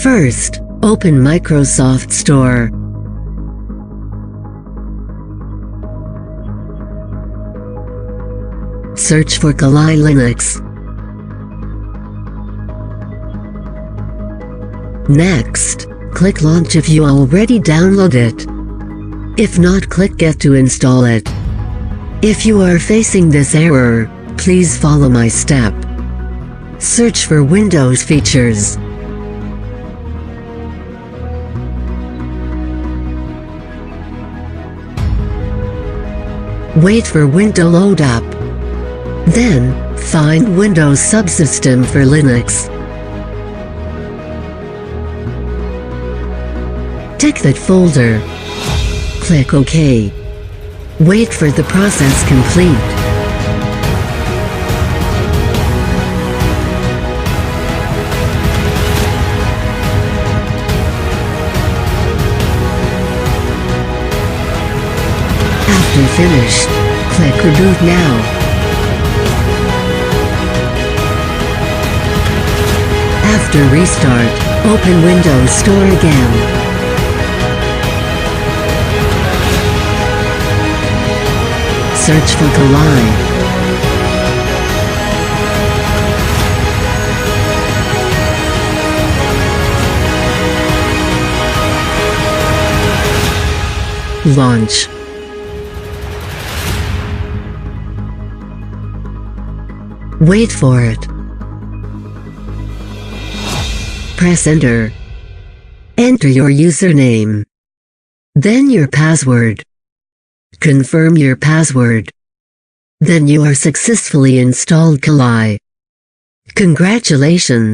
First, open Microsoft Store. Search for Kali Linux. Next, click Launch if you already download it. If not, click Get to install it. If you are facing this error, please follow my step. Search for Windows features. Wait for window load up. Then, find Windows Subsystem for Linux. Tick that folder. Click OK. Wait for the process complete. After finished, click Reboot now. After restart, open Windows Store again. Search for Kali. Launch. Wait for it. Press Enter. Enter your username. Then your password. Confirm your password. Then you are successfully installed Kali. Congratulations!